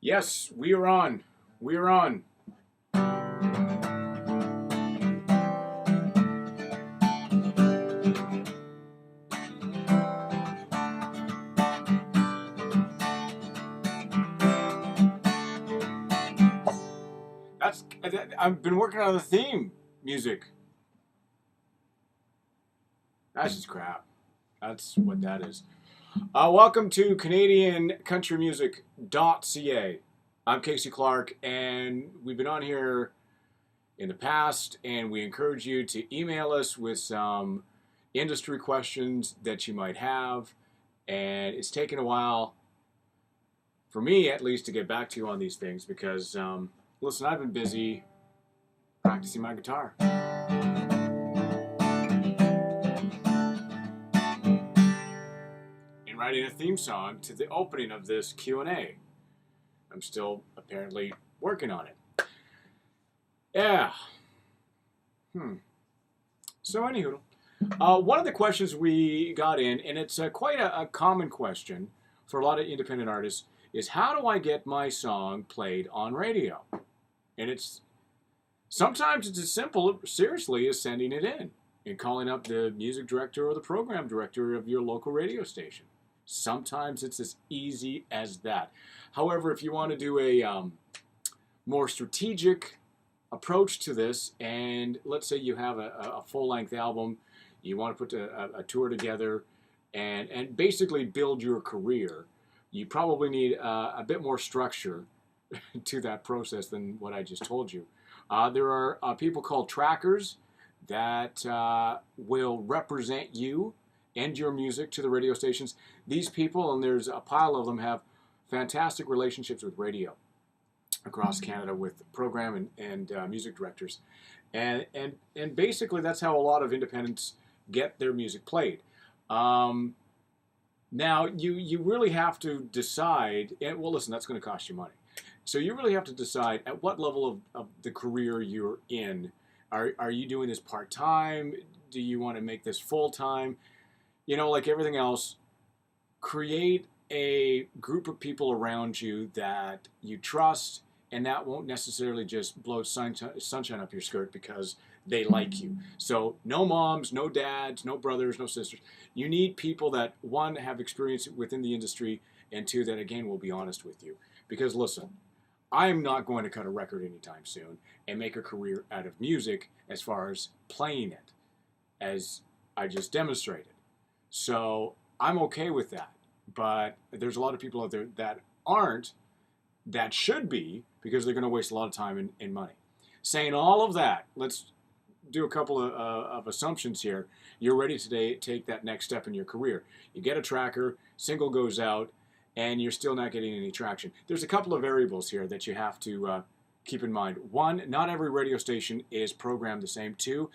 Yes, we are on. We are on. That's I've been working on the theme music. That's just crap. That's what that is. Welcome to CanadianCountryMusic.Ca. I'm Casey Clarke, and we've been on here in the past, and we encourage you to email us with some industry questions that you might have. And it's taken a while, for me at least, to get back to you on these things because, listen, I've been busy practicing my guitar and writing a theme song to the opening of this Q&A. I'm still apparently working on it. Yeah. So anywho, one of the questions we got in, and it's quite a common question for a lot of independent artists, is how do I get my song played on radio? And sometimes it's as simple, seriously, as sending it in and calling up the music director or the program director of your local radio station. Sometimes it's as easy as that. However, if you want to do a more strategic approach to this, and let's say you have a full-length album, you want to put a tour together and basically build your career, you probably need a bit more structure to that process than what I just told you. There are people called trackers that will represent you and your music to the radio stations. These people, and there's a pile of them, have fantastic relationships with radio across Canada with program and music directors. And basically that's how a lot of independents get their music played. Now, you really have to decide, and well, listen, that's going to cost you money. So you really have to decide at what level of the career you're in. Are you doing this part-time? Do you want to make this full-time? You know, like everything else, create a group of people around you that you trust, and that won't necessarily just blow sunshine up your skirt because they like you. So no moms, no dads, no brothers, no sisters. You need people that, one, have experience within the industry, and two, that, again, will be honest with you. Because listen, I am not going to cut a record anytime soon and make a career out of music as far as playing it, as I just demonstrated. So I'm okay with that. But there's a lot of people out there that aren't, that should be, because they're going to waste a lot of time and money. Saying all of that, let's do a couple of assumptions here. You're ready to take that next step in your career. You get a tracker, single goes out, and you're still not getting any traction. There's a couple of variables here that you have to keep in mind. One, not every radio station is programmed the same. Two,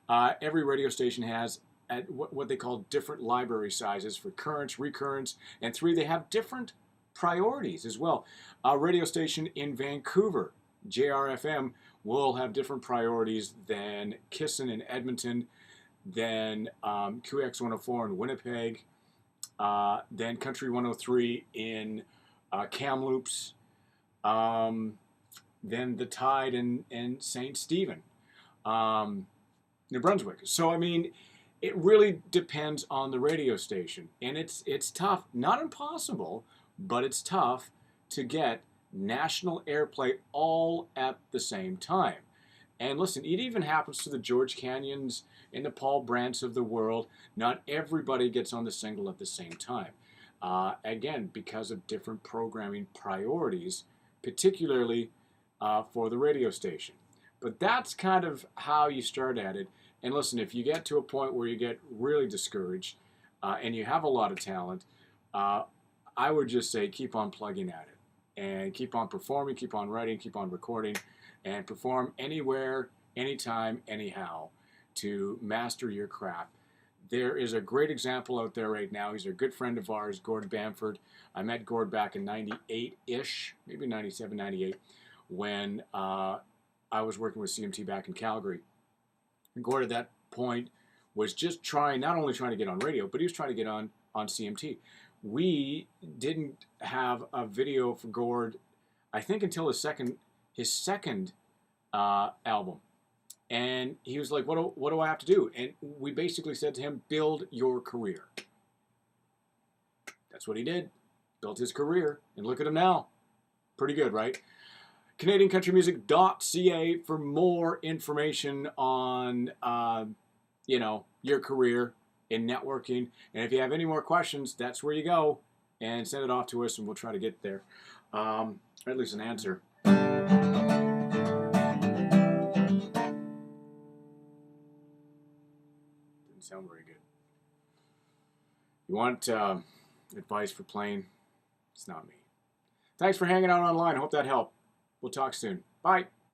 every radio station has at what they call different library sizes for currents, recurrents, and three, they have different priorities as well. A radio station in Vancouver, JRFM, will have different priorities than Kissin in Edmonton, than QX 104 in Winnipeg, then Country 103 in Kamloops, then the Tide in St. Stephen, New Brunswick. So, I mean, it really depends on the radio station. And it's tough, not impossible, but it's tough to get national airplay all at the same time. And listen, it even happens to the George Canyons and the Paul Brandts of the world. Not everybody gets on the single at the same time. Again, because of different programming priorities, particularly for the radio station. But that's kind of how you start at it. And listen, if you get to a point where you get really discouraged and you have a lot of talent, I would just say keep on plugging at it and keep on performing, keep on writing, keep on recording, and perform anywhere, anytime, anyhow to master your craft. There is a great example out there right now. He's a good friend of ours, Gord Bamford. I met Gord back in 98-ish, maybe 97, 98, when I was working with CMT back in Calgary. And Gord at that point was just not only trying to get on radio, but he was trying to get on CMT. We didn't have a video for Gord I think until his second album. And he was like, what do I have to do? And we basically said to him, build your career. That's what he did. Built his career. And look at him now. Pretty good, right? CanadianCountryMusic.Ca for more information on, your career in networking. And if you have any more questions, that's where you go. And send it off to us, and we'll try to get there. Or at least an answer. Sound very good. You want advice for playing? It's not me. Thanks for hanging out online. Hope that helped. We'll talk soon. Bye.